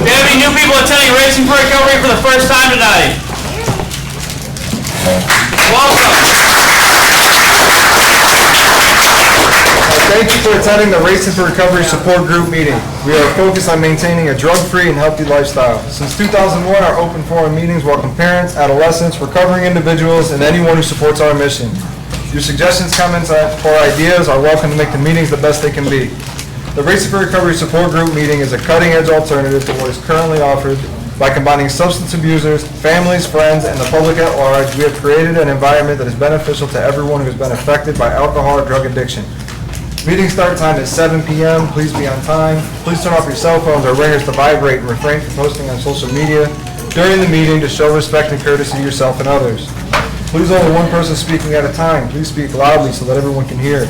Do you have any new people attending Racing for Recovery for the first time tonight? Welcome. Thank you for attending the Racing for Recovery Support Group meeting. We are focused on maintaining a drug-free and healthy lifestyle. Since 2001, our open forum meetings welcome parents, adolescents, recovering individuals, and anyone who supports our mission. Your suggestions, comments, or ideas are welcome to make the meetings the best they can be. The Racing for Recovery Support Group meeting is a cutting-edge alternative to what is currently offered. By combining substance abusers, families, friends, and the public at large, we have created an environment that is beneficial to everyone who has been affected by alcohol or drug addiction. Meeting start time is 7 p.m. Please be on time. Please turn off your cell phones or ringers to vibrate and refrain from posting on social media during the meeting to show respect and courtesy to yourself and others. Please only one person speaking at a time. Please speak loudly so that everyone can hear.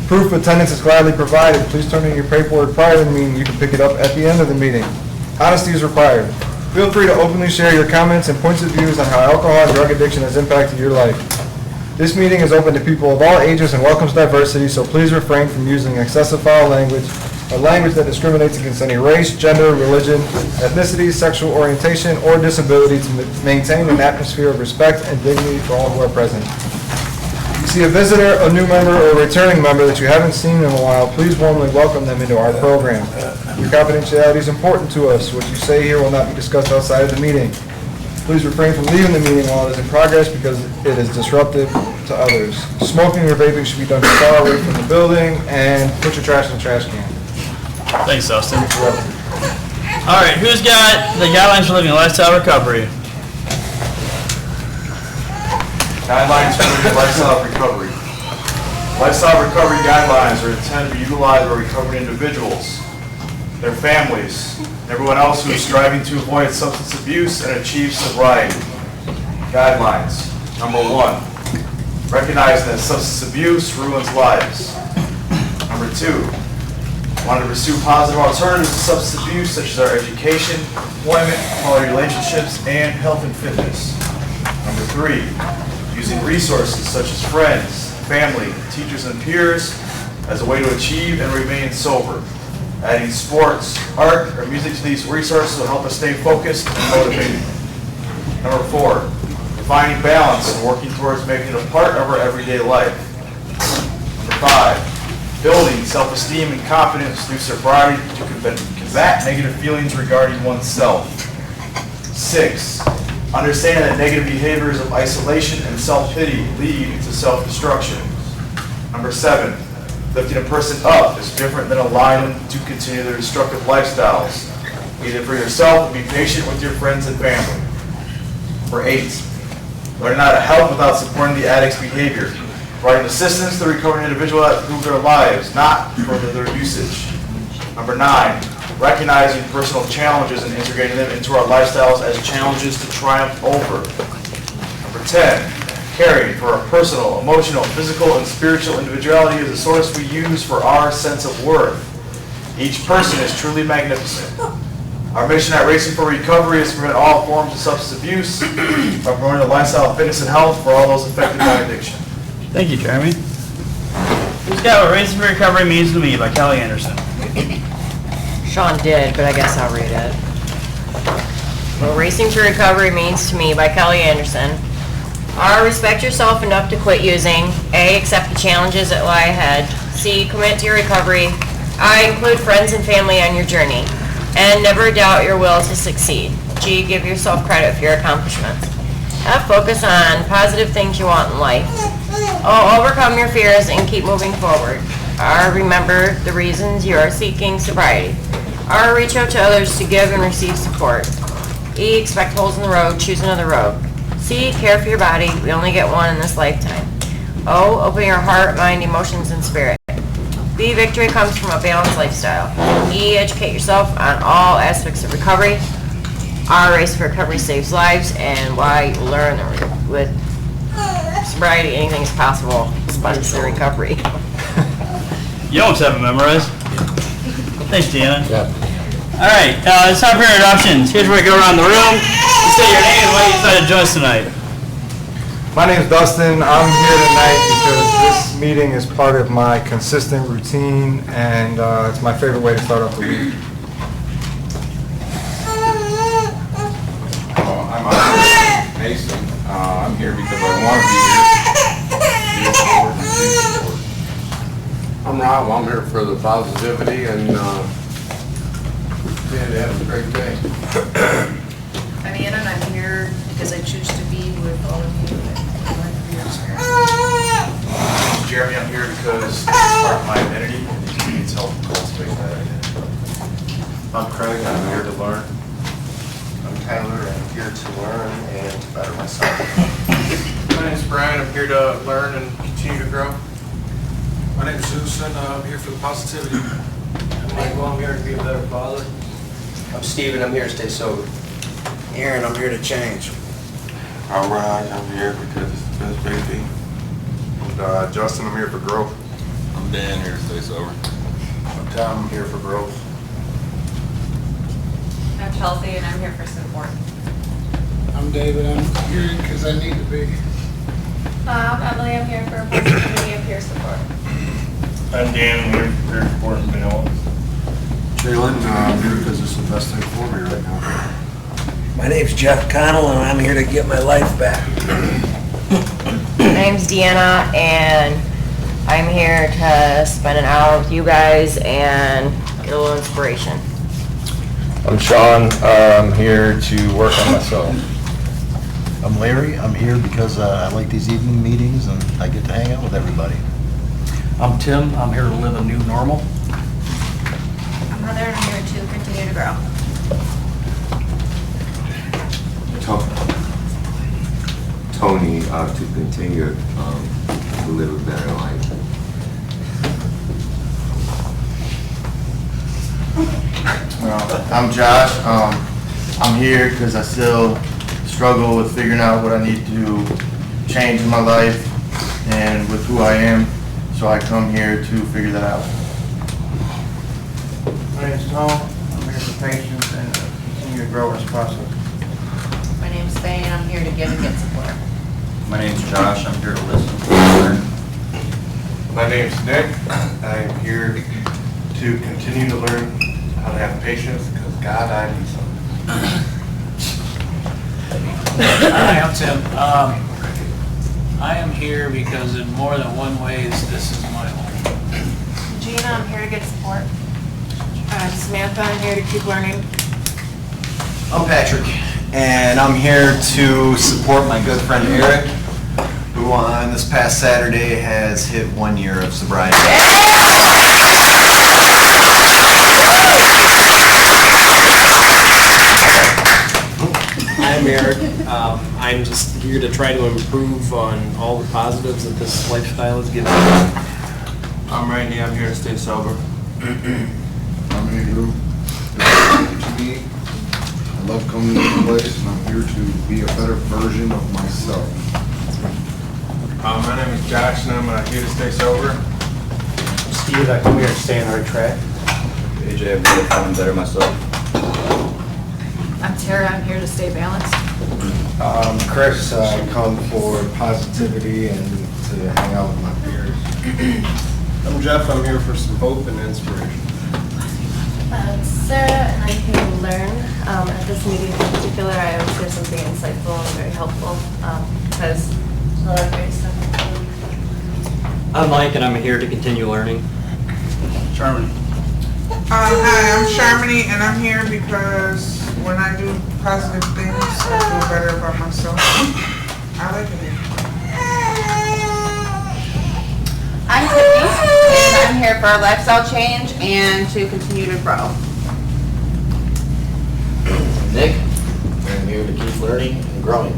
Proof of attendance is gladly provided. Please turn in your paperwork prior to the meeting. You can pick it up at the end of the meeting. Honesty is required. Feel free to openly share your comments and points of views on how alcohol and drug addiction has impacted your life. This meeting is open to people of all ages and welcomes diversity, so please refrain from using excessive foul language or language that discriminates against any race, gender, religion, ethnicity, sexual orientation, or disability to maintain an atmosphere of respect and dignity for all who are present. If you see a visitor, a new member, or a returning member that you haven't seen in a while, please warmly welcome them into our program. Your confidentiality is important to us. What you say here will not be discussed outside of the meeting. Please refrain from leaving the meeting while it is in progress because it is disruptive to others. Smoking or vaping should be done far away from the building, and put your trash in the trash can. Thanks, Dustin. All right, who's got the guidelines for living a lifestyle recovery? Guidelines for living a lifestyle recovery. Lifestyle recovery guidelines are intended to be utilized by recovering individuals, their families, and everyone else who is striving to avoid substance abuse and achieve sobriety. Guidelines. Number 1, recognizing that substance abuse ruins lives. Number 2, want to pursue positive alternatives to substance abuse such as our education, employment, quality relationships, and health and fitness. Number 3, using resources such as friends, family, teachers, and peers as a way to achieve and remain sober. Adding sports, art, or music to these resources will help us stay focused and motivated. Number 4, defining balance and working towards making it a part of our everyday life. Number 5, building self-esteem and confidence through sobriety to combat negative feelings regarding oneself. 6, understanding that negative behaviors of isolation and self-pity lead to self-destruction. Number 7, lifting a person up is different than allowing them to continue their destructive lifestyles. Eat it for yourself and be patient with your friends and family. Number 8, learning how to help without supporting the addict's behavior. Providing assistance to the recovering individual that improves their lives, not further their usage. Number 9, recognizing personal challenges and integrating them into our lifestyles as challenges to triumph over. Number 10, caring for our personal, emotional, physical, and spiritual individuality is a source we use for our sense of worth. Each person is truly magnificent. Our mission at Racing for Recovery is to prevent all forms of substance abuse by promoting a lifestyle of fitness and health for all those affected by addiction. Thank you, Jeremy. Who's got What Racing for Recovery Means to Me by Kelly Anderson? Sean did, but I guess I'll read it. What Racing for Recovery Means to Me by Kelly Anderson. R, respect yourself enough to quit using. A, accept the challenges that lie ahead. C, commit to your recovery. I, include friends and family on your journey. N, never doubt your will to succeed. G, give yourself credit for your accomplishments. F, focus on positive things you want in life. O, overcome your fears and keep moving forward. R, remember the reasons you are seeking sobriety. R, reach out to others to give and receive support. E, expect holes in the road, choose another road. C, care for your body, we only get one in this lifetime. O, open your heart, mind, emotions, and spirit. B, victory comes from a balanced lifestyle. E, educate yourself on all aspects of recovery. R, Race for Recovery saves lives, and Y, you learn that with sobriety anything is possible, especially recovery. You almost have it memorized. Thanks, Deanna. Yeah. All right, it's time for introductions. Here's where we go around the room. You say your name and why you decided to join us tonight. My name is Dustin. I'm here tonight because this meeting is part of my consistent routine, and it's my favorite way to start off the week. because I want to be here. I'm Rob, I'm here for the positivity and, have a great day. I'm Anna, and I'm here because I choose to be with all of you and learn from your experience. Jeremy, I'm here because it's part of my identity and the community's helped cultivate that identity. I'm Craig, I'm here to learn. I'm Tyler, I'm here to learn and to better myself. My name's Brian, I'm here to learn and continue to grow. My name is Zeus, and I'm here for the positivity. I'm Michael, I'm here to be a better father. I'm Steven, I'm here to stay sober. Aaron, I'm here to change. I'm Raj, I'm here because it's the best baby. Justin, I'm here for growth. I'm Dan, here to stay sober. I'm Tom, I'm here for growth. I'm Chelsea, and I'm here for support. I'm David, I'm here because I need to be. I'm Emily, I'm here for positivity and peer support. I'm Dan, I'm here for support and vanilla. Jalen, I'm here because it's the best thing for me right now. My name's Jeff Connell, and I'm here to get my life back. My name's Deanna, and I'm here to spend an hour with you guys and get a little inspiration. I'm Sean, I'm here to work on myself. I'm Larry, I'm here because I like these evening meetings and I get to hang out with everybody. I'm Tim, I'm here to live a new normal. I'm Heather, and I'm here to continue to grow. Tony, to continue to live a better life. I'm Josh. I'm here because I still struggle with figuring out what I need to change in my life and with who I am. So I come here to figure that out. My name's Tom, I'm here for patience and continue to grow this process. My name's Faye, and I'm here to give and get support. My name's Josh, I'm here to listen and learn. My name's Nick, I am here to continue to learn how to have patience because God, I need some. Hi, I'm Tim. I am here because in more than one ways, this is my home. Gina, I'm here to get support. Samantha, I'm here to keep learning. I'm Patrick, and I'm here to support my good friend Eric, who on this past Saturday has hit 1 year of sobriety. I'm Eric. I'm just here to try to improve on all the positives that this lifestyle has given me. I'm Randy, I'm here to stay sober. I'm Andrew. To me, I love coming to this place, and I'm here to be a better version of myself. My name is Josh, and I'm here to stay sober. I'm Steve, I come here to stay on the right track. AJ, I'm here to come and better myself. I'm Tara, I'm here to stay balanced. Chris, I come for positivity and to hang out with my peers. I'm Jeff, I'm here for some hope and inspiration. Sarah, and I'm here to learn. At this meeting in particular, I always hear something insightful and very helpful because there's a lot of great stuff. I'm Mike, and I'm here to continue learning. Charmony. Hi, I'm Charmony, and I'm here because when I do positive things, I feel better about myself. I like it here. I'm Tiffany, and I'm here for a lifestyle change and to continue to grow. Nick, I'm here to keep learning and growing.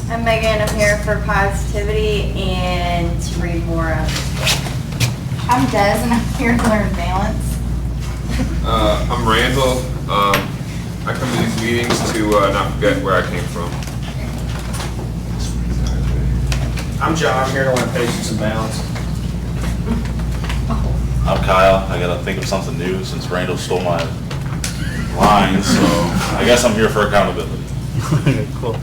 I'm Megan, I'm here for positivity and to read more out of this book. I'm Des, and I'm here to learn balance. I'm Randall. I come to these meetings to not forget where I came from. I'm John, I'm here to learn patience and balance. I'm Kyle, I gotta think of something new since Randall stole my line, so I guess I'm here for accountability. Cool.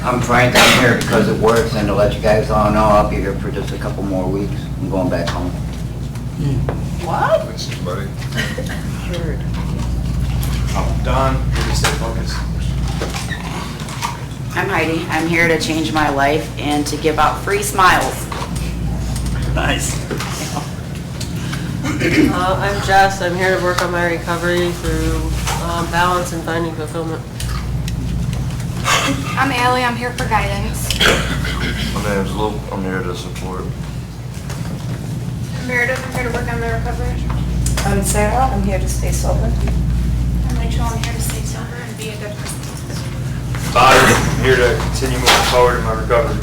I'm Frank, I'm here because it works, and to let you guys all know, I'll be here for just a couple more weeks. I'm going back home. What? Thanks, buddy. Heard. I'm Don, here to stay focused. I'm Heidi. I'm here to change my life and to give out free smiles. Nice. I'm Jess. I'm here to work on my recovery through balance and finding fulfillment. I'm Allie. I'm here for guidance. My name's Luke. I'm here to support. I'm Meredith. I'm here to work on my recovery. I'm Sarah. I'm here to stay sober. I'm Rachel. I'm here to stay sober and be a good person. Bobby, I'm here to continue moving forward in my recovery.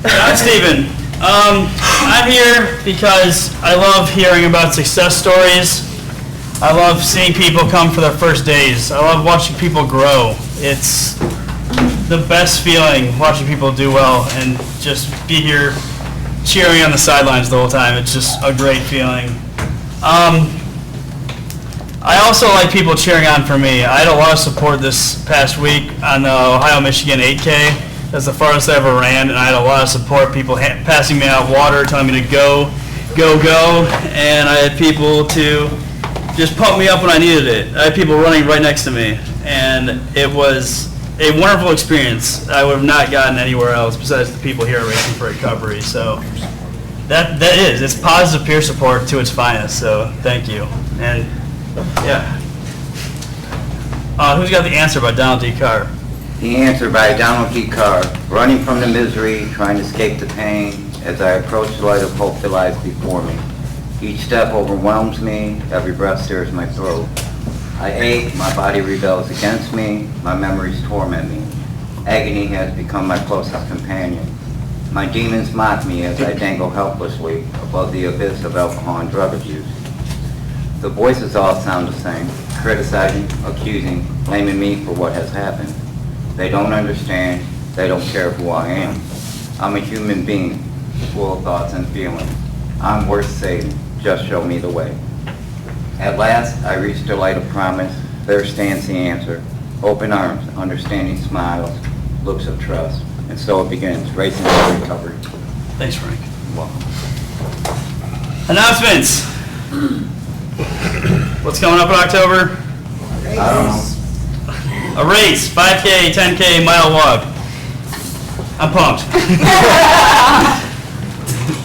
I'm Steven. I'm here because I love hearing about success stories. I love seeing people come for their first days. I love watching people grow. It's the best feeling watching people do well and just be here cheering on the sidelines the whole time. It's just a great feeling. I also like people cheering on for me. I had a lot of support this past week on the Ohio-Michigan 8K. That's the farthest I ever ran, and I had a lot of support. People passing me out water, telling me to go, and I had people to just pump me up when I needed it. I had people running right next to me, and it was a wonderful experience I would have not gotten anywhere else besides the people here at Racing for Recovery. So it's positive peer support to its finest, so thank you. And yeah. Who's got the answer by Donald D. Carr? The answer by Donald D. Carr. Running from the misery, trying to escape the pain, as I approach the light of hope that lies before me. Each step overwhelms me, every breath stirs my throat. I ache, my body rebels against me, my memories torment me. Agony has become my closest companion. My demons mock me as I dangle helplessly above the abyss of alcohol and drug abuse. The voices all sound the same, criticizing, accusing, blaming me for what has happened. They don't understand, they don't care who I am. I'm a human being, full of thoughts and feelings. I'm worth saving, just show me the way. At last, I reached the light of promise. There stands the answer. Open arms, understanding smiles, looks of trust. And so it begins, Racing for Recovery. Thanks, Frank. Welcome. Announcements. What's coming up in October? I don't know. A race, 5K, 10K, mile walk. I'm pumped.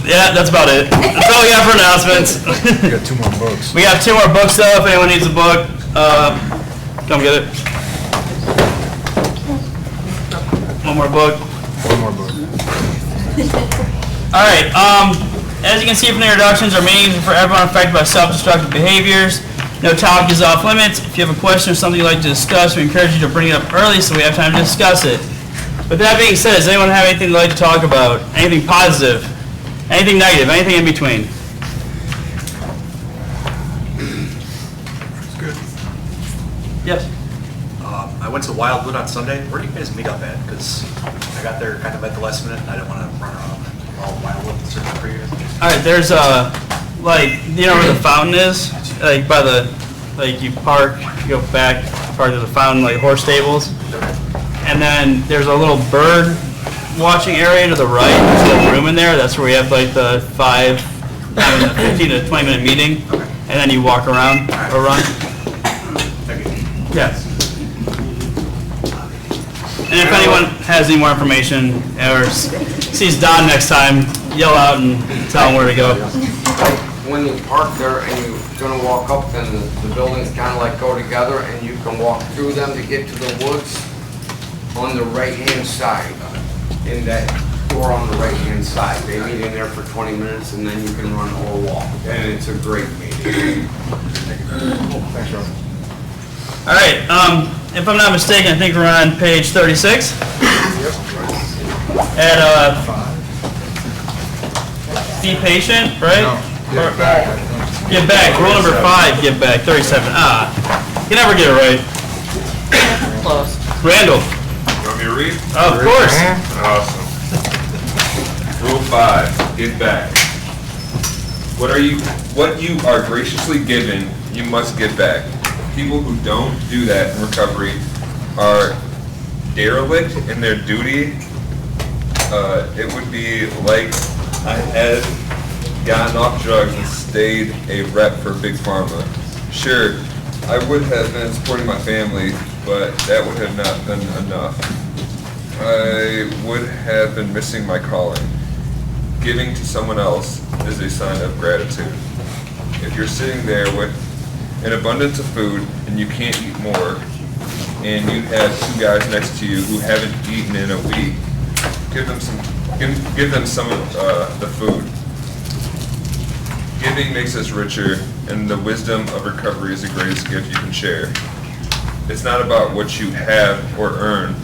Yeah, that's about it. That's all we got for announcements. We got 2 more books. We got 2 more books though, if anyone needs a book. Come get it. 1 more book. 1 more book. Alright, as you can see from the introductions, our meetings are for everyone affected by self-destructive behaviors. No topic is off limits. If you have a question or something you'd like to discuss, we encourage you to bring it up early so we have time to discuss it. With that being said, does anyone have anything they'd like to talk about? Anything positive? Anything negative? Anything in between? It's good. Yes. I went to Wildwood on Sunday. Where do you guys meet up at? Because I got there kind of at the last minute and I didn't want to run around all Wildwood searching for you. Alright, there's like, you know where the fountain is? Like by the, like you park, you go back, park to the fountain, like horse stables. And then there's a little bird watching area to the right. There's a little room in there. That's where we have like the 15 to 20 minute meeting. And then you walk around or run. Yes. And if anyone has any more information or sees Don next time, yell out and tell him where to go. When you park there and you're gonna walk up, then the buildings kind of like go together and you can walk through them to get to the woods on the right-hand side, in that door on the right-hand side. They meet in there for 20 minutes and then you can run or walk, and it's a great meeting. Thanks, Ron. All right, if I'm not mistaken, I think we're on page 36. At, be patient, right? No, get back. Get back, rule number 5, get back, 37. You can never get it right. Close. Randall. You want me to read? Of course. Awesome. Rule 5, give back. What you are graciously given, you must give back. People who don't do that in recovery are derelict in their duty. It would be like I had gotten off drugs and stayed a rep for Big Pharma. Sure, I would have been supporting my family, but that would have not been enough. I would have been missing my calling. Giving to someone else is a sign of gratitude. If you're sitting there with an abundance of food and you can't eat more, and you have two guys next to you who haven't eaten in a week, give them some of the food. Giving makes us richer, and the wisdom of recovery is the greatest gift you can share. It's not about what you have or earn.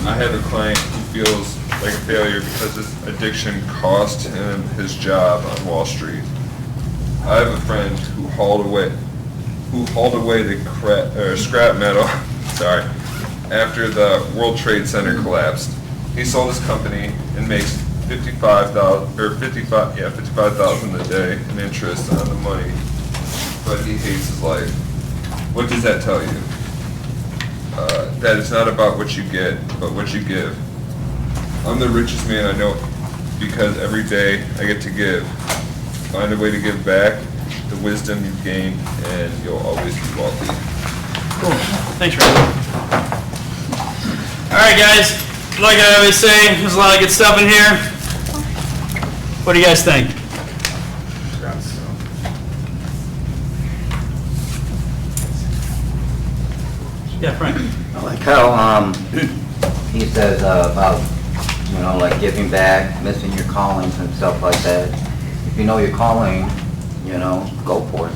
I have a client who feels like a failure because his addiction cost him his job on Wall Street. I have a friend who hauled away the scrap metal after the World Trade Center collapsed. He sold his company and makes $55,000 a day in interest on the money, but he hates his life. What does that tell you? That it's not about what you get, but what you give. I'm the richest man I know because every day I get to give. Find a way to give back the wisdom you've gained, and you'll always be wealthy. Cool. Thanks, Randy. All right, guys. Like I always say, there's a lot of good stuff in here. What do you guys think? Yeah, Frank. I like how he says about, like giving back, missing your callings and stuff like that. If you know your calling, go for it.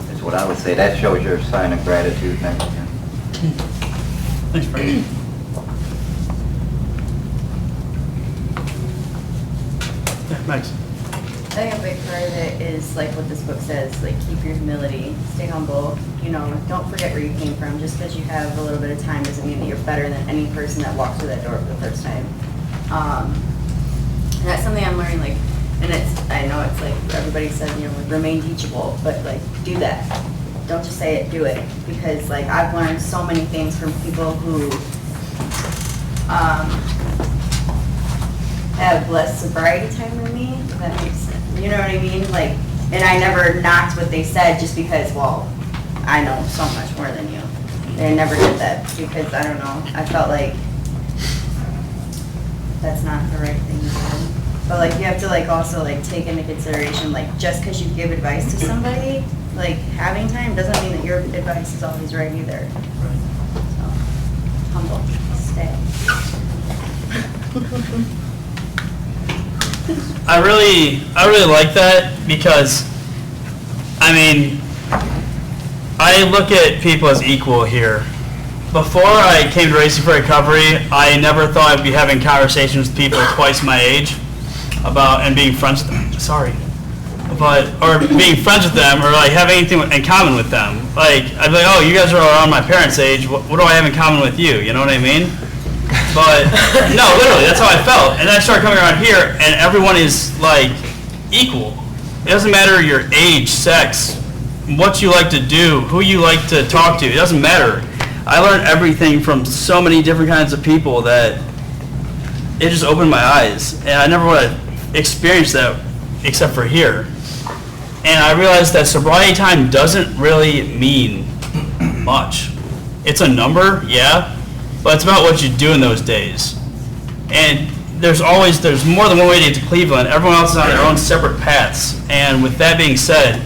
That's what I would say. That shows your sign of gratitude and everything. Thanks, Frank. Yeah, Max. I think a big part of it is like what this book says, like keep your humility, stay humble, don't forget where you came from. Just because you have a little bit of time doesn't mean that you're better than any person that walked through that door for the first time. And that's something I'm learning, I know it's like everybody says, remain teachable, but do that. Don't just say it, do it. Because I've learned so many things from people who have less sobriety time than me, if that makes sense. You know what I mean? And I never knocked what they said just because, I know so much more than you. And I never did that because, I don't know, I felt like that's not the right thing to do. But you have to also take into consideration, just because you give advice to somebody, having time doesn't mean that your advice is always right either. So, humble, stay. I really like that because, I look at people as equal here. Before I came to Racing for Recovery, I never thought I'd be having conversations with people twice my age and being friends with them. Or being friends with them, or having anything in common with them. I'd be like, oh, you guys are around my parents' age. What do I have in common with you? You know what I mean? But no, literally, that's how I felt. And then I started coming around here, and everyone is equal. It doesn't matter your age, sex, what you like to do, who you like to talk to. It doesn't matter. I learned everything from so many different kinds of people that it just opened my eyes. And I never would have experienced that except for here. And I realized that sobriety time doesn't really mean much. It's a number, yeah, but it's about what you do in those days. And there's more than one way to get to Cleveland. Everyone else is on their own separate paths. And with that being said,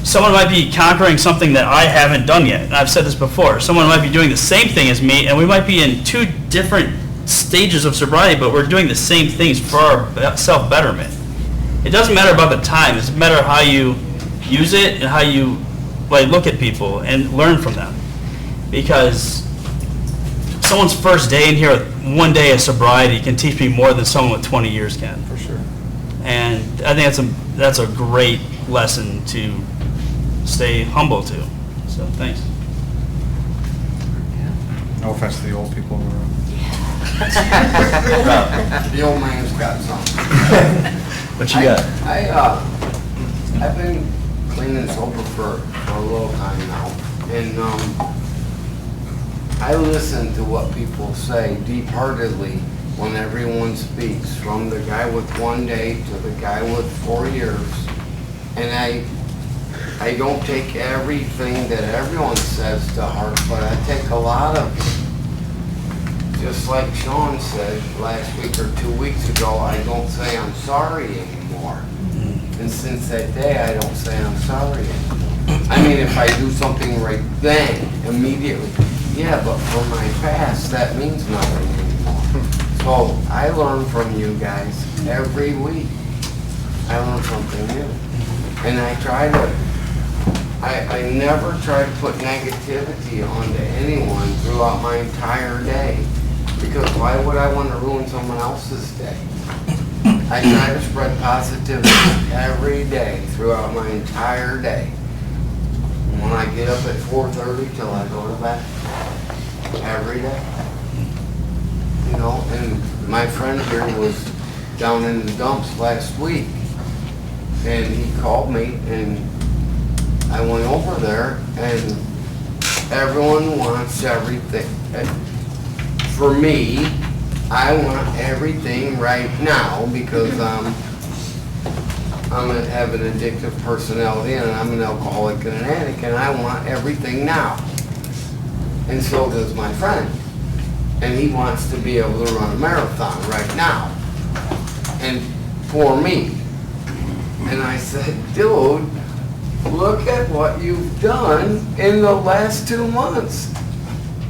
someone might be conquering something that I haven't done yet. And I've said this before. Someone might be doing the same thing as me, and we might be in two different stages of sobriety, but we're doing the same things for our self-betterment. It doesn't matter about the time. It's a matter of how you use it and how you look at people and learn from them. Because someone's first day in here with 1 day of sobriety can teach me more than someone with 20 years can. For sure. And I think that's a great lesson to stay humble to. So thanks. No offense to the old people in the room. The old man's got something. What you got? I've been clean and sober for a little time now, and I listen to what people say deep-heartedly when everyone speaks, from the guy with 1 day to the guy with 4 years, and I don't take everything that everyone says to heart, but I take a lot of it. Just like Sean said last week or 2 weeks ago, I don't say I'm sorry anymore. And since that day, I don't say I'm sorry anymore. I mean, if I do something right then, immediately, yeah, but for my past, that means nothing anymore. So I learn from you guys every week. I learn something new. And I never try to put negativity onto anyone throughout my entire day. Because why would I want to ruin someone else's day? I try to spread positivity every day throughout my entire day. When I get up at 4:30 till I go to bed, every day. You know, and my friend here was down in the dumps last week, and he called me, and I went over there, and everyone wants everything. For me, I want everything right now because I have an addictive personality, and I'm an alcoholic and an addict, and I want everything now. And so does my friend. And he wants to be able to run a marathon right now. And for me. And I said, dude, look at what you've done in the last 2 months.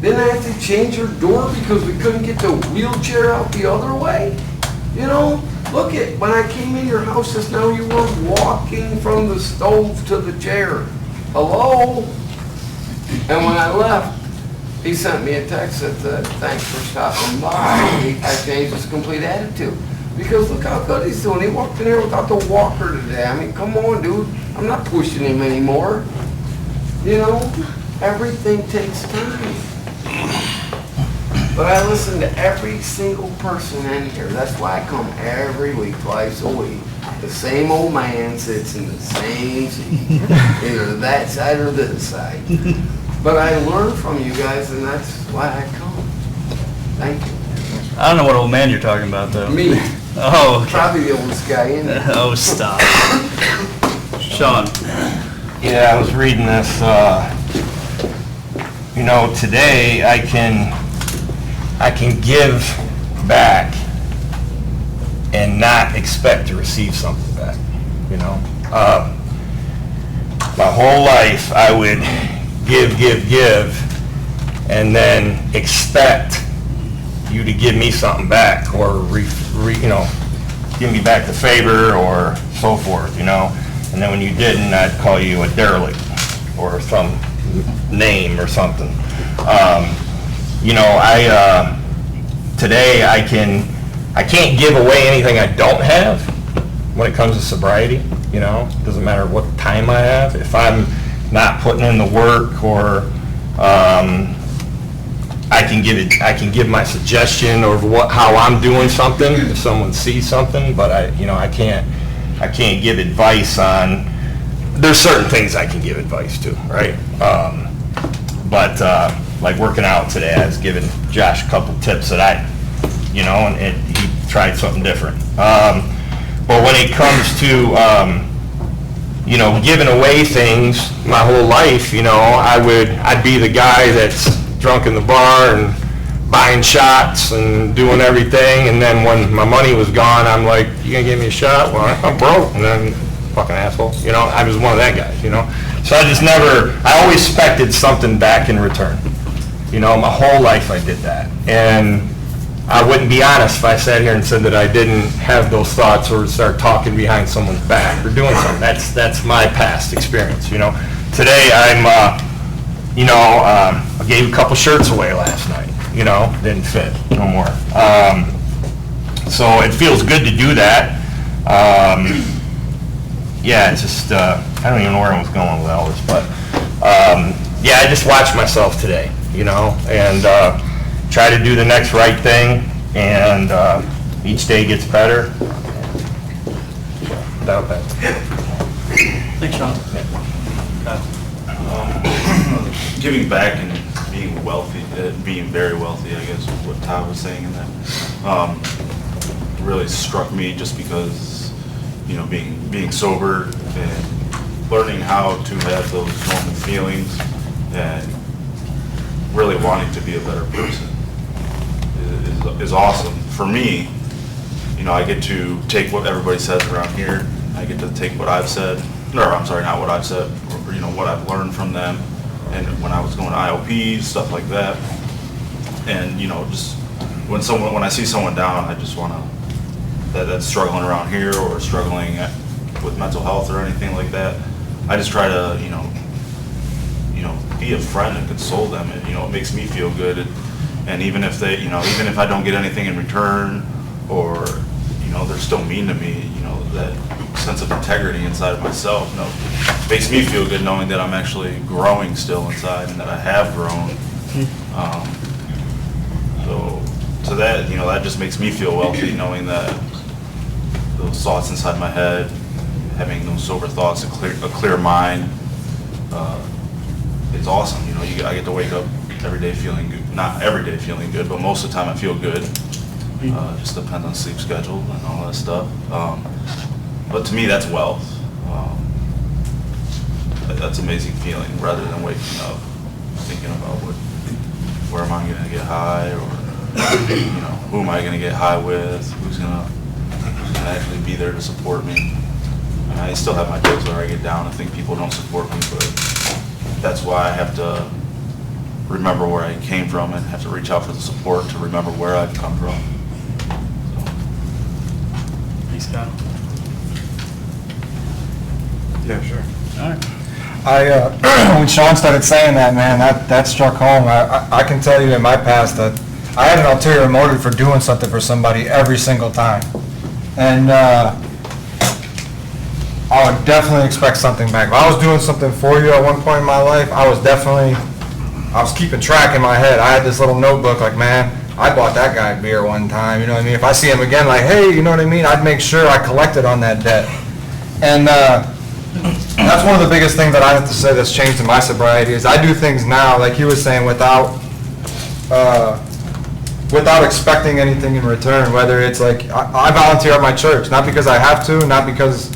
Didn't I have to change your door because we couldn't get the wheelchair out the other way? You know, look at, when I came in your house just now, you were walking from the stove to the chair. Hello? And when I left, he sent me a text that said, thanks for stopping by. I changed his complete attitude. Because look how good he's doing. He walked in here without the walker today. I mean, come on, dude. I'm not pushing him anymore. You know, everything takes time. But I listen to every single person in here. That's why I come every week, twice a week. The same old man sits in the same seat, either that side or this side. But I learn from you guys, and that's why I come. Thank you. I don't know what old man you're talking about, though. Me. Oh, okay. Probably the oldest guy in there. Oh, stop. Sean. Yeah, I was reading this, you know, today I can give back and not expect to receive something back, you know. My whole life I would give, and then expect you to give me something back, or you know, give me back the favor or so forth, you know. And then when you didn't, I'd call you a derelict or some name or something. You know, today I can't give away anything I don't have when it comes to sobriety. You know, doesn't matter what time I have. If I'm not putting in the work, or I can give my suggestion or how I'm doing something if someone sees something, but I can't give advice on. There's certain things I can give advice to, right? But like working out today, I was giving Josh a couple tips that and he tried something different. But when it comes to giving away things, my whole life, I'd be the guy that's drunk in the bar and buying shots and doing everything, and then when my money was gone, I'm like, you gonna give me a shot? Well, I'm broke. And then, fucking asshole, I was one of that guys, So I always expected something back in return. My whole life I did that. And I wouldn't be honest if I sat here and said that I didn't have those thoughts or start talking behind someone's back or doing something. That's my past experience, Today I gave a couple shirts away last night, didn't fit no more. So it feels good to do that. Yeah, it's just, I don't even know where I was going with all this, but I just watched myself today, and try to do the next right thing, and each day gets better. Without that. Thanks, Sean. Giving back and being wealthy, being very wealthy, I guess is what Todd was saying in that, really struck me just because, being sober and learning how to have those normal feelings and really wanting to be a better person is awesome. For me, you know, I get to take what everybody says around here. I get to take what I've said, or I'm sorry, not what I've said, or, you know, what I've learned from them. And when I was going to IOPs, stuff like that. And, you know, just when I see someone down, I just want to, that's struggling around here or struggling with mental health or anything like that, I just try to, you know, be a friend and console them. And, you know, it makes me feel good. And even if they, you know, even if I don't get anything in return, or, you know, they're still mean to me, you know, that sense of integrity inside of myself, you know, makes me feel good knowing that I'm actually growing still inside and that I have grown. So that, you know, that just makes me feel wealthy, knowing that those thoughts inside my head, having those sober thoughts, a clear mind, it's awesome. You know, I get to wake up every day feeling good. Not every day feeling good, but most of the time I feel good. Just depends on sleep schedule and all that stuff. But to me, that's wealth. That's an amazing feeling, rather than waking up thinking about where am I going to get high, or, you know, who am I going to get high with, who's going to actually be there to support me. And I still have my days where I get down and think people don't support me, but that's why I have to remember where I came from and have to reach out for the support to remember where I've come from. Thanks, Kyle. Yeah, sure. All right. When Sean started saying that, man, that struck home. I can tell you in my past that I had an ulterior motive for doing something for somebody every single time. And I would definitely expect something back. If I was doing something for you at one point in my life, I was keeping track in my head. I had this little notebook like, man, I bought that guy a beer one time, you know what I mean? If I see him again, like, hey, you know what I mean? I'd make sure I collected on that debt. And that's one of the biggest things that I have to say that's changed in my sobriety is I do things now, like he was saying, without expecting anything in return. Whether it's like, I volunteer at my church, not because I have to, not because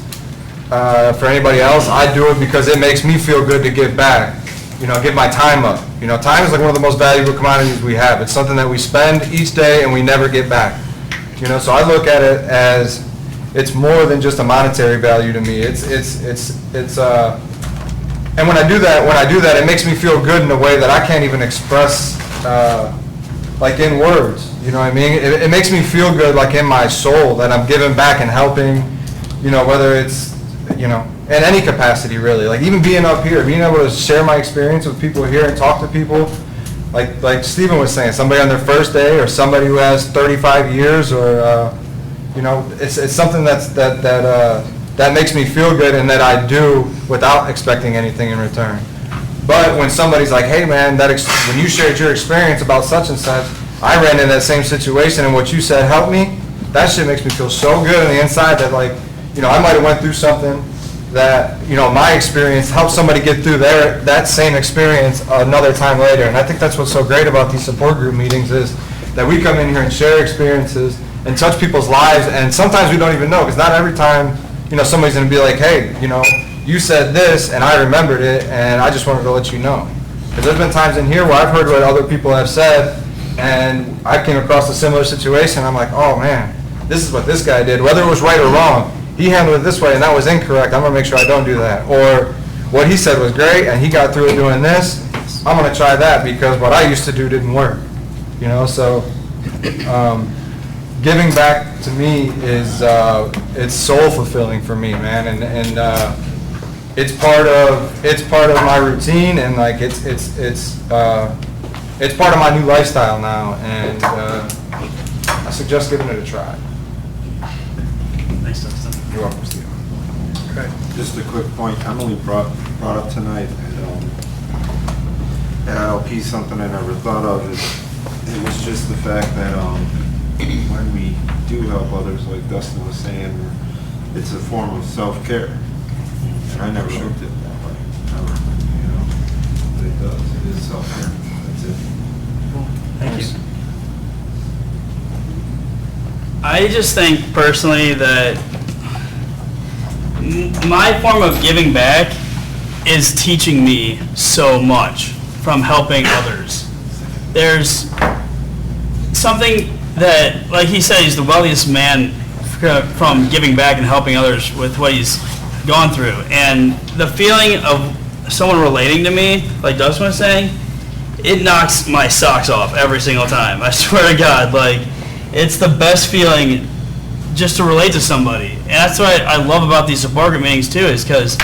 for anybody else. I do it because it makes me feel good to give back, you know, give my time up. You know, time is like one of the most valuable commodities we have. It's something that we spend each day and we never get back. You know, so I look at it as it's more than just a monetary value to me. And when I do that, it makes me feel good in a way that I can't even express, like in words. You know what I mean? It makes me feel good, like in my soul, that I'm giving back and helping. You know, whether it's, you know, in any capacity really. Like even being up here, being able to share my experience with people here and talk to people, like Stephen was saying, somebody on their first day or somebody who has 35 years or. You know, it's something that makes me feel good and that I do without expecting anything in return. But when somebody's like, hey man, when you shared your experience about such and such, I ran into that same situation and what you said helped me, that shit makes me feel so good on the inside that, like, you know, I might have went through something that, you know, my experience helped somebody get through that same experience another time later. And I think that's what's so great about these support group meetings is that we come in here and share experiences and touch people's lives, and sometimes we don't even know, because not every time, you know, somebody's going to be like, hey, you know, you said this, and I remembered it, and I just wanted to let you know. Because there's been times in here where I've heard what other people have said, and I came across a similar situation, I'm like, oh man, this is what this guy did. Whether it was right or wrong, he handled it this way, and that was incorrect. I'm going to make sure I don't do that. Or what he said was great, and he got through it doing this, I'm going to try that, because what I used to do didn't work. You know, so... giving back to me is it's soul fulfilling for me, man, and it's part of my routine, and like it's part of my new lifestyle now, and I suggest giving it a try. Thanks, Dustin. You're welcome, Steve. Okay. Just a quick point, Emily brought up tonight at ILP something I never thought of. It was just the fact that when we do help others, like Dustin was saying, it's a form of self-care. And I never looked at it that way. Never, you know. But it does. It is self-care. That's it. Cool. Thank you. I just think personally that my form of giving back is teaching me so much from helping others. There's something that, like he said, he's the wealthiest man from giving back and helping others with what he's gone through. And the feeling of someone relating to me, like Dustin was saying, it knocks my socks off every single time. I swear to God, like, it's the best feeling just to relate to somebody. And that's what I love about these support group meetings too, is because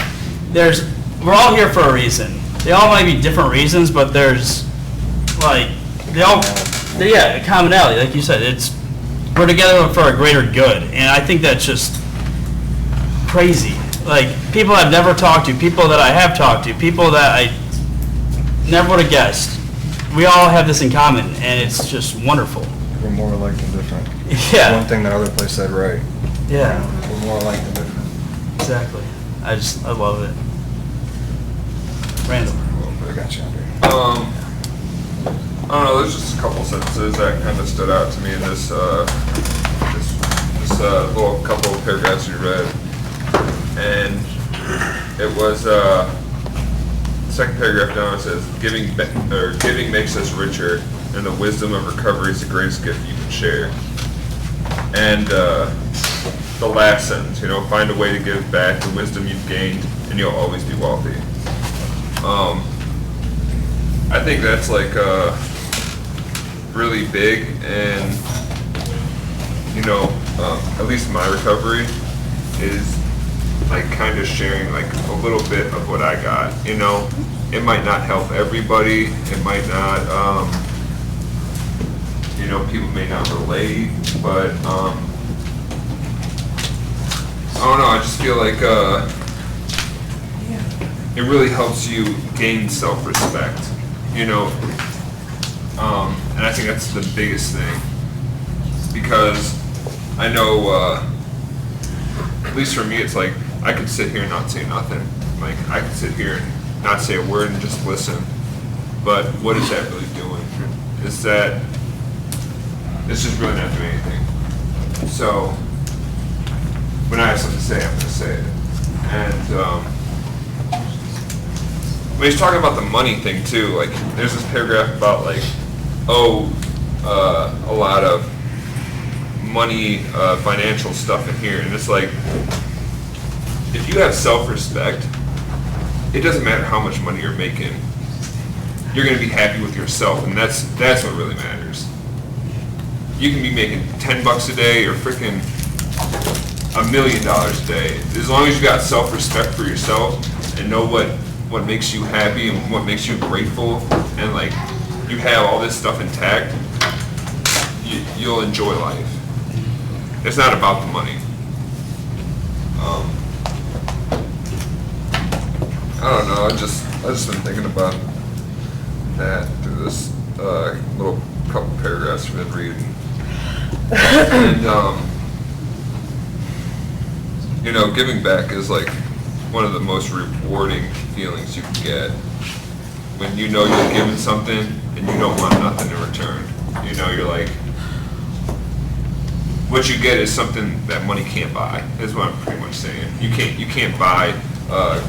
we're all here for a reason. They all might be different reasons, but there's like, a commonality, like you said. We're together for a greater good, and I think that's just crazy. Like, people I've never talked to, people that I have talked to, people that I never would have guessed. We all have this in common, and it's just wonderful. We're more alike than different. Yeah. One thing that other place said right. Yeah. We're more alike than different. Exactly. I love it. Randall. I got you, Andre. I don't know, there's just a couple sentences that kind of stood out to me in this little couple of paragraphs you read. And it was, second paragraph down, it says, giving makes us richer, and the wisdom of recovery is the greatest gift you can share. And the last sentence, find a way to give back the wisdom you've gained, and you'll always be wealthy. I think that's like really big, and at least my recovery is like kind of sharing like a little bit of what I got. It might not help everybody. It might not, people may not relate, but I don't know. I just feel like it really helps you gain self-respect. And I think that's the biggest thing, because I know, at least for me, it's like I could sit here and not say nothing. Like, I could sit here and not say a word and just listen. But what is that really doing? It's just really not doing anything. So when I have something to say, I'm going to say it. And when he's talking about the money thing too, like there's this paragraph about like, a lot of money, financial stuff in here, and it's like, if you have self-respect, it doesn't matter how much money you're making. You're going to be happy with yourself, and that's what really matters. You can be making $10 a day or freaking $1 million a day. As long as you got self-respect for yourself and know what makes you happy and what makes you grateful, and like you have all this stuff intact, you'll enjoy life. It's not about the money. I don't know. I just been thinking about that through this little couple paragraphs we've been reading, and giving back is like one of the most rewarding feelings you can get when you're given something and you don't want nothing in return. You're like, what you get is something that money can't buy, is what I'm pretty much saying. You can't buy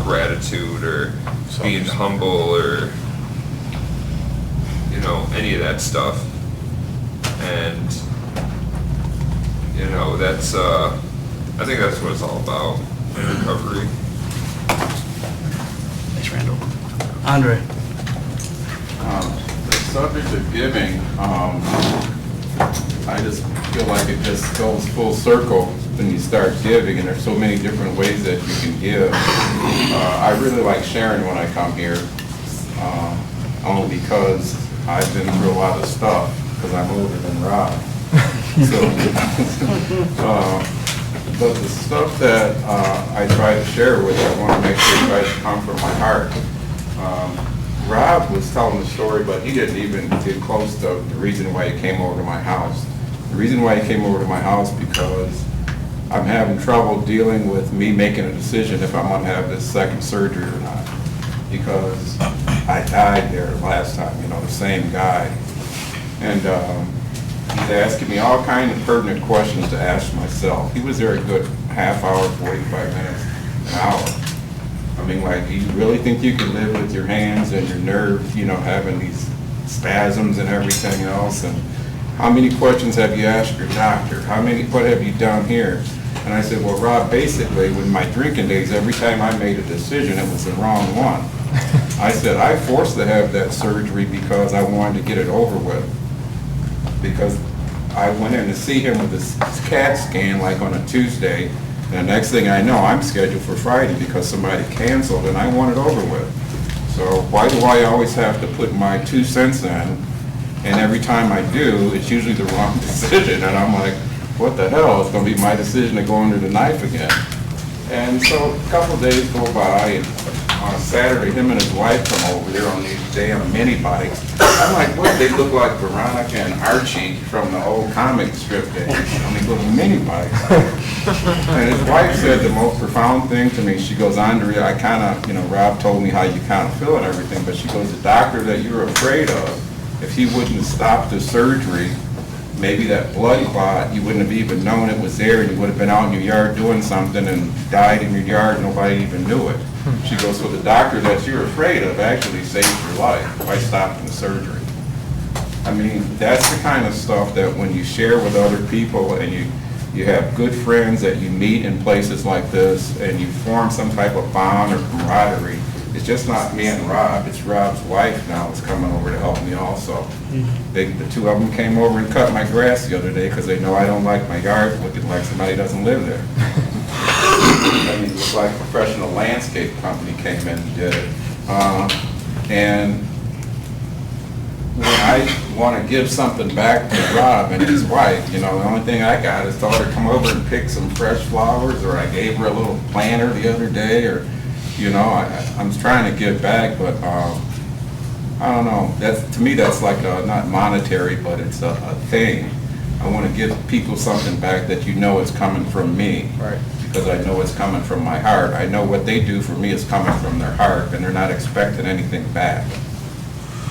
gratitude or being humble or any of that stuff. And that's I think that's what it's all about in recovery. Thanks, Randall. Andre. The subject of giving, I just feel like it just goes full circle when you start giving, and there's so many different ways that you can give. I really like sharing when I come here, only because I've been through a lot of stuff, because I'm older than Rob. But the stuff that I try to share with you, I want to make sure it tries to come from my heart. Rob was telling the story, but he didn't even get close to the reason why he came over to my house. The reason why he came over to my house because I'm having trouble dealing with me making a decision if I'm going to have this second surgery or not. Because I died there last time, the same guy. And he's asking me all kinds of pertinent questions to ask myself. He was there a good half hour, 45 minutes, an hour. I mean, like, do you really think you can live with your hands and your nerves, you know, having these spasms and everything else? And how many questions have you asked your doctor? What have you done here? And I said, well, Rob, basically, with my drinking days, every time I made a decision, it was the wrong one. I said, I forced to have that surgery because I wanted to get it over with. Because I went in to see him with this CAT scan like on a Tuesday, and the next thing I know, I'm scheduled for Friday because somebody canceled and I want it over with. So why do I always have to put my 2 cents in? And every time I do, it's usually the wrong decision, and I'm like, what the hell? It's gonna be my decision to go under the knife again. And so a couple of days go by, and on Saturday, him and his wife come over there on these damn mini bikes. I'm like, what? They look like Veronica and Archie from the old comic strip days on these little mini bikes. And his wife said the most profound thing to me. She goes, Andrea, I kind of, you know, Rob told me how you kind of feel and everything, but she goes, the doctor that you're afraid of, if he wouldn't have stopped the surgery, maybe that blood clot, you wouldn't have even known it was there, and you would have been out in your yard doing something and died in your yard and nobody even knew it. She goes, so the doctor that you're afraid of actually saved your life by stopping the surgery. I mean, that's the kind of stuff that when you share with other people and you have good friends that you meet in places like this and you form some type of bond or camaraderie, it's just not me and Rob, it's Rob's wife now that's coming over to help me also. The two of them came over and cut my grass the other day because they know I don't like my yard looking like somebody doesn't live there. I mean, it looked like a professional landscape company came in and did it. And when I want to give something back to Rob and his wife, you know, the only thing I got is told her to come over and pick some fresh flowers, or I gave her a little planter the other day, or, you know, I'm trying to give back, but I don't know. To me, that's like not monetary, but it's a thing. I want to give people something back that you know is coming from me. Right. Because I know it's coming from my heart. I know what they do for me is coming from their heart, and they're not expecting anything back.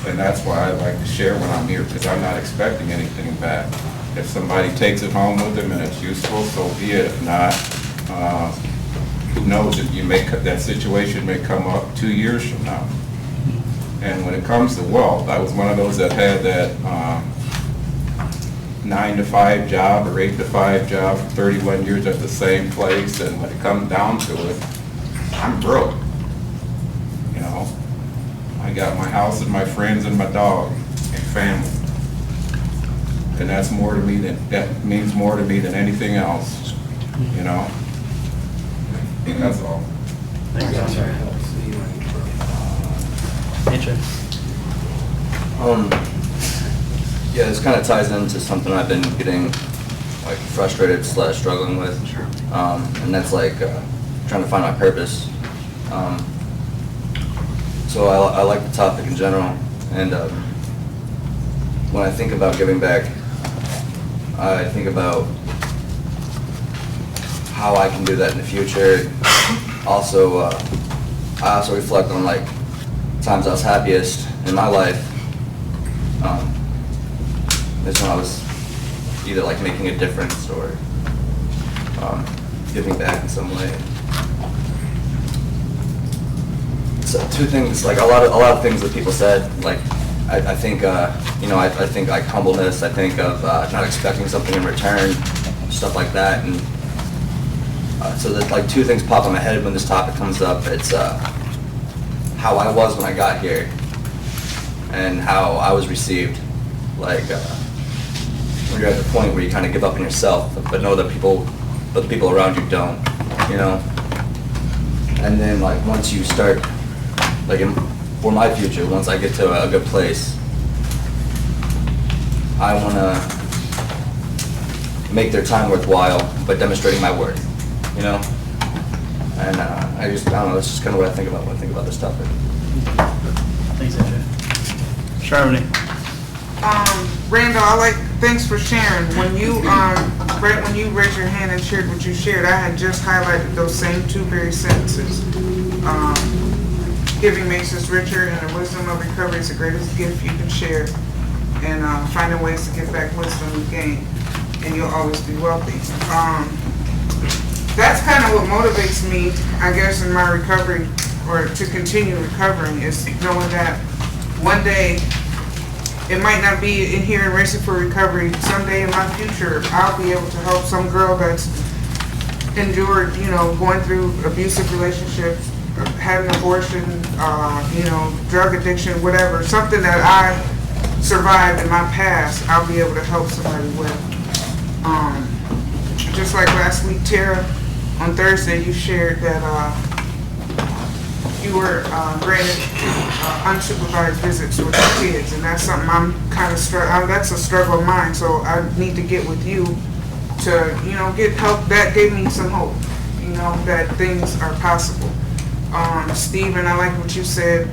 And that's why I like to share when I'm here, because I'm not expecting anything back. If somebody takes it home with them and it's useful, so be it. If not, who knows, if that situation may come up 2 years from now. And when it comes to wealth, I was one of those that had that 9-to-5 job or 8-to-5 job for 31 years at the same place, and when it comes down to it, I'm broke. You know, I got my house and my friends and my dog and family, and that means more to me than anything else. You know, that's all. Thank you. Yeah, this kind of ties into something I've been getting like frustrated / struggling with, and that's like trying to find my purpose. So I like the topic in general, and when I think about giving back, I think about how I can do that in the future. Also, I also reflect on like times I was happiest in my life. Is when I was either like making a difference or giving back in some way. So two things, like a lot of things that people said, like I think you know, I think like humbleness. I think of not expecting something in return, stuff like that, and so that like two things pop in my head when this topic comes up. It's how I was when I got here, and how I was received. Like when you're at the point where you kind of give up on yourself, but know that the people around you don't, you know. And then like once you start, like for my future, once I get to a good place, I want to make their time worthwhile by demonstrating my worth, you know. And I don't know, that's just kind of what I think about when I think about this topic. Thanks, AJ. Sharmini. Randall, thanks for sharing. When you, right when you raised your hand and shared what you shared, I had just highlighted those same two very sentences. Giving makes us richer, and the wisdom of recovery is the greatest gift you can share. And finding ways to get back wisdom you gain, and you'll always be wealthy. That's kind of what motivates me, I guess, in my recovery or to continue recovering is knowing that one day, it might not be in here in Racing for Recovery, someday in my future, I'll be able to help some girl that's endured, going through abusive relationships, had an abortion, drug addiction, whatever, something that I survived in my past, I'll be able to help somebody with. Just like last week, Tara, on Thursday, you shared that you were granted unsupervised visits with your kids, and that's something I'm kind of that's a struggle of mine, so I need to get with you to, get help. That gave me some hope, that things are possible. Stephen, I like what you said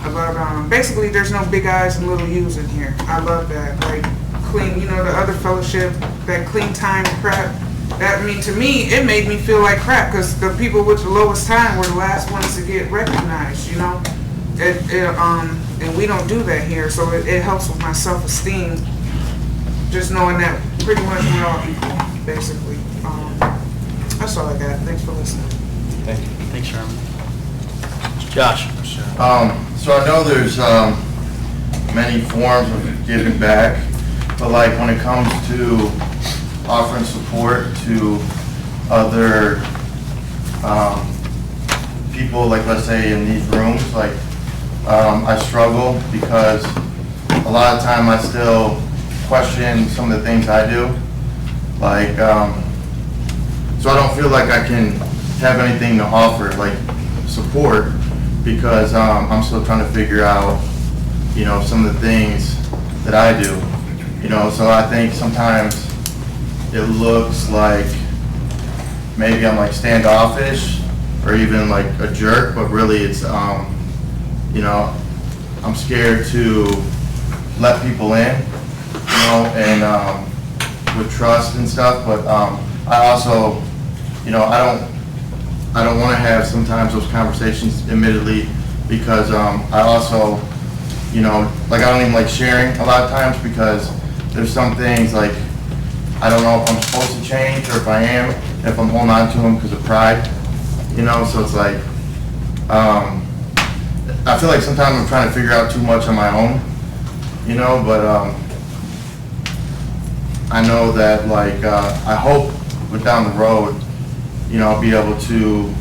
about, basically there's no big eyes and little U's in here. I love that, like clean, the other fellowship, that clean time crap. That, to me, it made me feel like crap, because the people with the lowest time were the last ones to get recognized, and we don't do that here, so it helps with my self-esteem, just knowing that pretty much we're all equal, basically. That's all I got. Thanks for listening. Thank you. Thanks, Sherman. Josh. So I know there's many forms of giving back, but like when it comes to offering support to other people, like let's say in these rooms, like I struggle because a lot of time I still question some of the things I do, like so I don't feel like I can have anything to offer, like support, because I'm still trying to figure out, some of the things that I do, so I think sometimes it looks like maybe I'm like standoffish or even like a jerk, but really it's, I'm scared to let people in, and with trust and stuff, but I also, I don't want to have sometimes those conversations, admittedly, because I also, like I don't even like sharing a lot of times, because there's some things like I don't know if I'm supposed to change or if I am, if I'm holding on to them because of pride, so it's like, I feel like sometimes I'm trying to figure out too much on my own, but I know that like, I hope with down the road, I'll be able to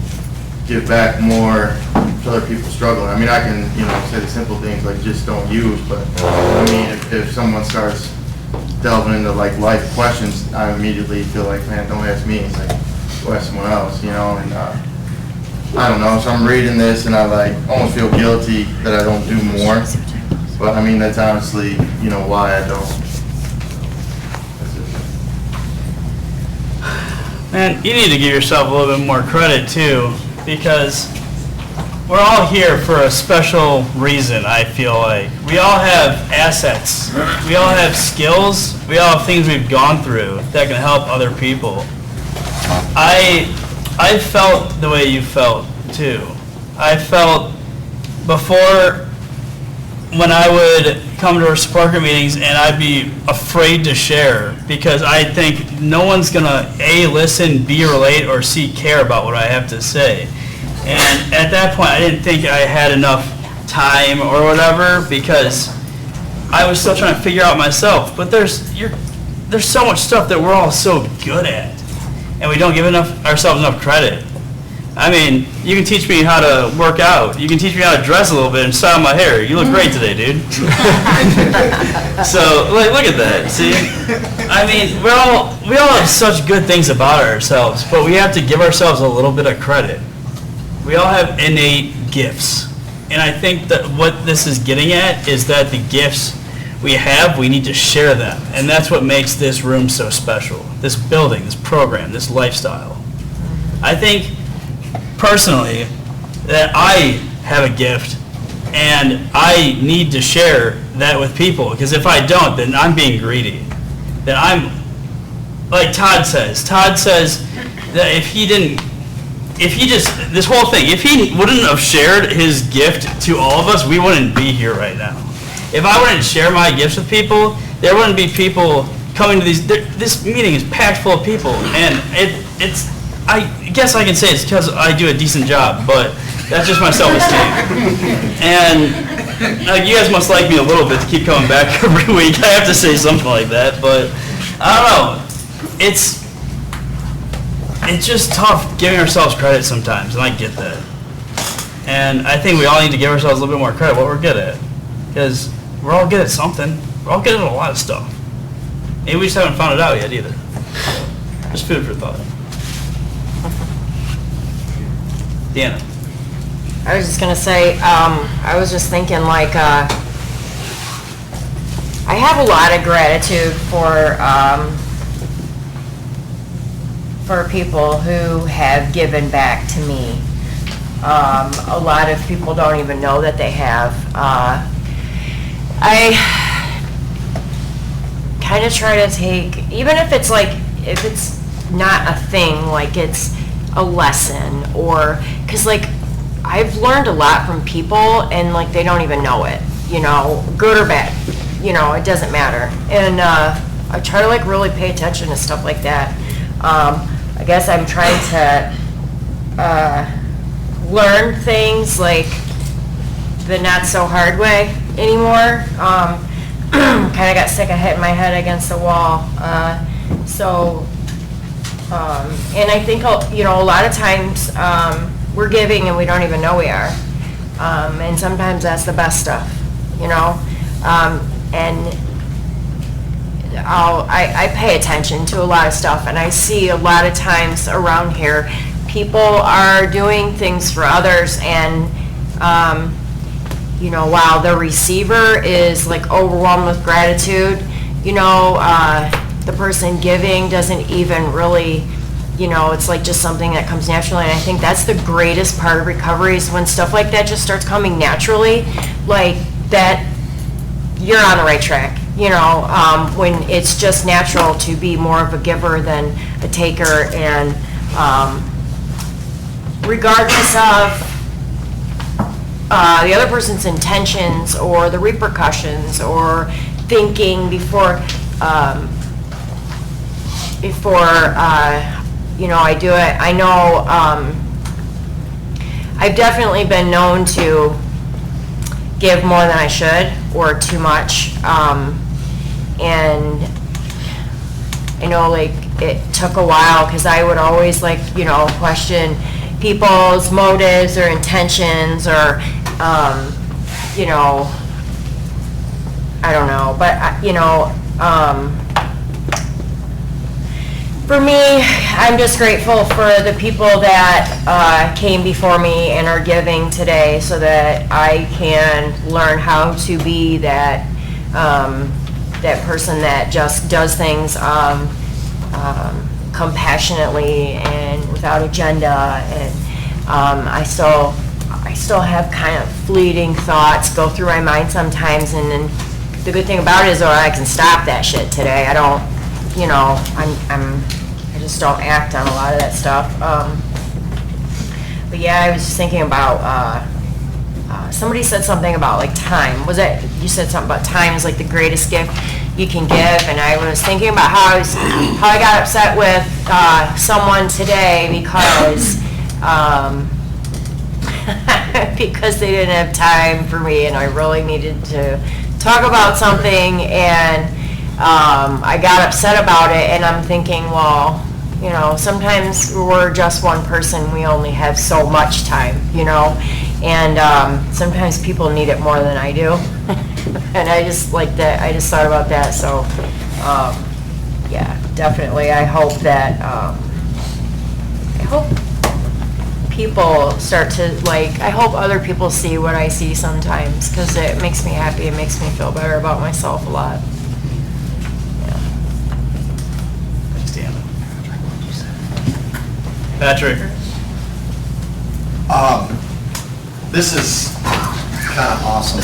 give back more to other people struggling. I mean, I can, say the simple things like just don't use, but I mean, if someone starts delving into like life questions, I immediately feel like, man, don't ask me. It's like, go ask someone else, and I don't know. So I'm reading this and I like almost feel guilty that I don't do more. But I mean, that's honestly, why I don't. Man, you need to give yourself a little bit more credit too, because we're all here for a special reason, I feel like. We all have assets. We all have skills. We all have things we've gone through that can help other people. I felt the way you felt too. I felt before, when I would come to our support group meetings and I'd be afraid to share because I think no one's gonna A, listen, B, relate, or C, care about what I have to say. And at that point, I didn't think I had enough time or whatever, because I was still trying to figure out myself. But there's so much stuff that we're all so good at, and we don't give ourselves enough credit. I mean, you can teach me how to work out. You can teach me how to dress a little bit and style my hair. You look great today, dude. So, look at that. See? I mean, we all have such good things about ourselves, but we have to give ourselves a little bit of credit. We all have innate gifts. And I think that what this is getting at is that the gifts we have, we need to share them. And that's what makes this room so special. This building, this program, this lifestyle. I think, personally, that I have a gift and I need to share that with people, because if I don't, then I'm being greedy. Then I'm, like Todd says that if he wouldn't have shared his gift to all of us, we wouldn't be here right now. If I wouldn't share my gifts with people, there wouldn't be people coming to this meeting is packed full of people, and I guess I can say it's because I do a decent job, but That's just my self-esteem. And you guys must like me a little bit to keep coming back every week. I have to say something like that, but I don't know. It's just tough giving ourselves credit sometimes, and I get that. And I think we all need to give ourselves a little bit more credit what we're good at, because we're all good at something. We're all good at a lot of stuff. Maybe we just haven't found it out yet either. Just food for thought. Deanna. I was just gonna say, I was just thinking like, I have a lot of gratitude for people who have given back to me. A lot of people don't even know that they have. I kind of try to take, even if it's not a thing, like it's a lesson, or, because like I've learned a lot from people and like they don't even know it, you know, good or bad, you know, it doesn't matter. And I try to like really pay attention to stuff like that. I guess I'm trying to learn things like the not so hard way anymore. Kind of got sick of hitting my head against the wall. And I think, you know, a lot of times we're giving and we don't even know we are. And sometimes that's the best stuff, you know. And I pay attention to a lot of stuff, and I see a lot of times around here people are doing things for others, and you know, while the receiver is like overwhelmed with gratitude, you know, the person giving doesn't even really, you know, it's like just something that comes naturally. And I think that's the greatest part of recovery, is when stuff like that just starts coming naturally, like that, you're on the right track, you know, when it's just natural to be more of a giver than a taker. And regardless of the other person's intentions or the repercussions or thinking before you know, I do it. I know I've definitely been known to give more than I should, or too much, and I know like it took a while, because I would always like, you know, question people's motives or intentions, or you know, I don't know, but you know, for me, I'm just grateful for the people that came before me and are giving today, so that I can learn how to be that that person that just does things compassionately and without agenda. And I still have kind of fleeting thoughts go through my mind sometimes, and then the good thing about it is, I can stop that shit today. I don't, you know, I just don't act on a lot of that stuff. But yeah, I was just thinking about, somebody said something about like time. Was it, you said something about time is like the greatest gift you can give, and I was thinking about how I got upset with someone today because because they didn't have time for me, and I really needed to talk about something, and I got upset about it. And I'm thinking, well, you know, sometimes we're just one person, we only have so much time, you know, and sometimes people need it more than I do. And I just like that, I just thought about that. So yeah, definitely I hope that I hope people start to, like, I hope other people see what I see sometimes, because it makes me happy, it makes me feel better about myself a lot. Patrick. This is kind of awesome,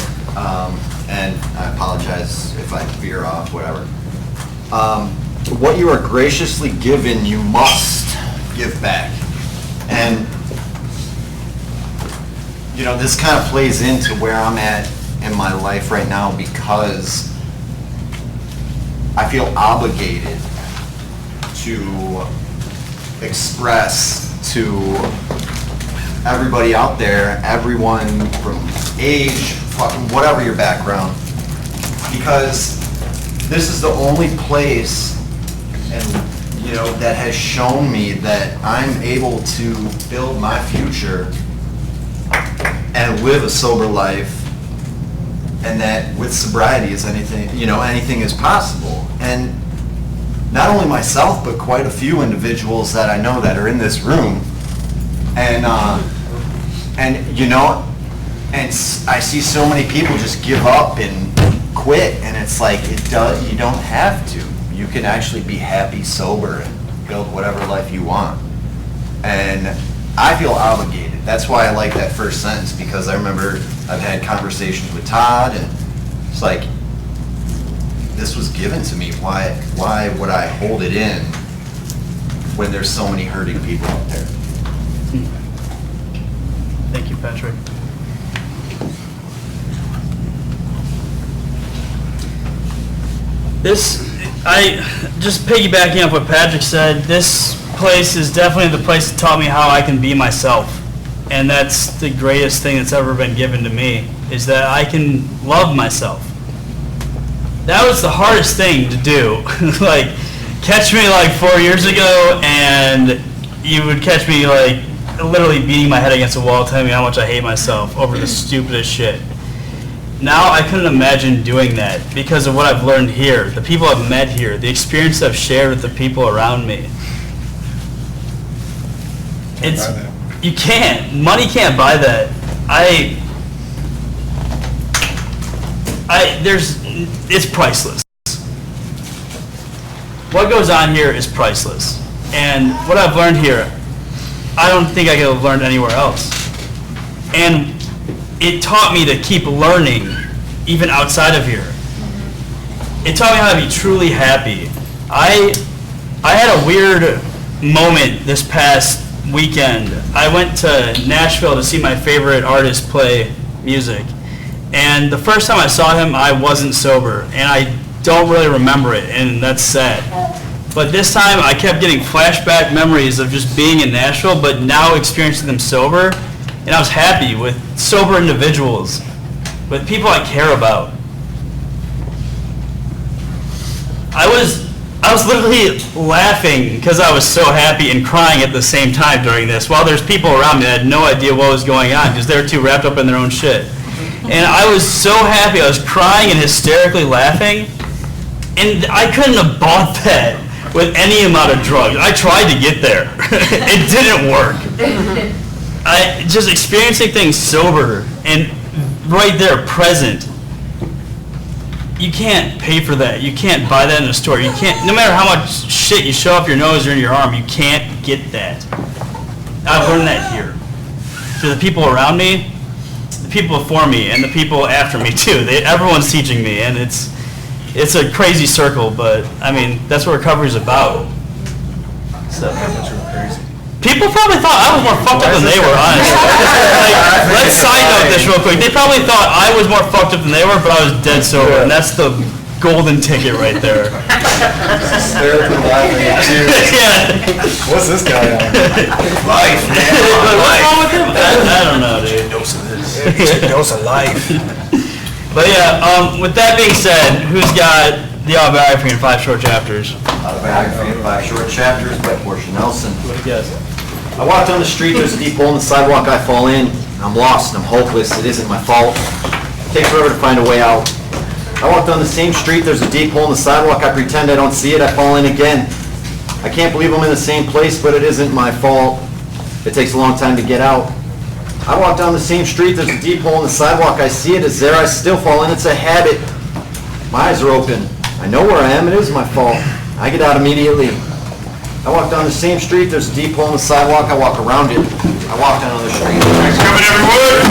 and I apologize if I veer off, whatever. What you are graciously given, you must give back. And, you know, this kind of plays into where I'm at in my life right now, because I feel obligated to express to everybody out there, everyone from age, fucking whatever your background, because this is the only place, and you know, that has shown me that I'm able to build my future and live a sober life, and that with sobriety is anything, you know, anything is possible. And not only myself, but quite a few individuals that I know that are in this room, and you know, and I see so many people just give up and quit, and it's like, you don't have to. You can actually be happy, sober, and build whatever life you want. And I feel obligated. That's why I like that first sentence, because I remember I've had conversations with Todd, and it's like, this was given to me. Why would I hold it in when there's so many hurting people out there? Thank you, Patrick. Just piggybacking off what Patrick said, this place is definitely the place that taught me how I can be myself. And that's the greatest thing that's ever been given to me, is that I can love myself. That was the hardest thing to do. Like, catch me like 4 years ago, and you would catch me like literally beating my head against a wall, telling me how much I hate myself over the stupidest shit. Now I couldn't imagine doing that because of what I've learned here, the people I've met here, the experience I've shared with the people around me. You can't. Money can't buy that. It's priceless. What goes on here is priceless. And what I've learned here, I don't think I could have learned anywhere else. And it taught me to keep learning even outside of here. It taught me how to be truly happy. I had a weird moment this past weekend. I went to Nashville to see my favorite artist play music. And the first time I saw him, I wasn't sober. And I don't really remember it, and that's sad. But this time, I kept getting flashback memories of just being in Nashville, but now experiencing them sober. And I was happy with sober individuals, with people I care about. I was literally laughing because I was so happy and crying at the same time during this, while there's people around me that had no idea what was going on because they were too wrapped up in their own shit. And I was so happy. I was crying and hysterically laughing, and I couldn't have bought that with any amount of drugs. I tried to get there. It didn't work. Just experiencing things sober and right there, present. You can't pay for that. You can't buy that in a store. You can't, no matter how much shit you shove up your nose or in your arm, you can't get that. I've learned that here. To the people around me, the people before me, and the people after me too. Everyone's teaching me, and it's a crazy circle, but I mean, that's what recovery is about. So. People probably thought I was more fucked up than they were, honestly. Like, let's side note this real quick. They probably thought I was more fucked up than they were, but I was dead sober, and that's the golden ticket right there. Yeah. What's this guy on? Life, man. What's wrong with him? I don't know, dude. Dose of this. Dose of life. But yeah, with that being said, who's got the autobiography in 5 short chapters? Autobiography in 5 short chapters by Portia Nelson. What do you guys? I walk down the street, there's a deep hole in the sidewalk, I fall in. I'm lost and I'm hopeless, it isn't my fault. It takes forever to find a way out. I walk down the same street, there's a deep hole in the sidewalk, I pretend I don't see it, I fall in again. I can't believe I'm in the same place, but it isn't my fault. It takes a long time to get out. I walk down the same street, there's a deep hole in the sidewalk, I see it, it's there, I still fall in, it's a habit. My eyes are open, I know where I am, it is my fault. I get out immediately. I walk down the same street, there's a deep hole in the sidewalk, I walk around it. I walk down the street. Thanks coming, everyone!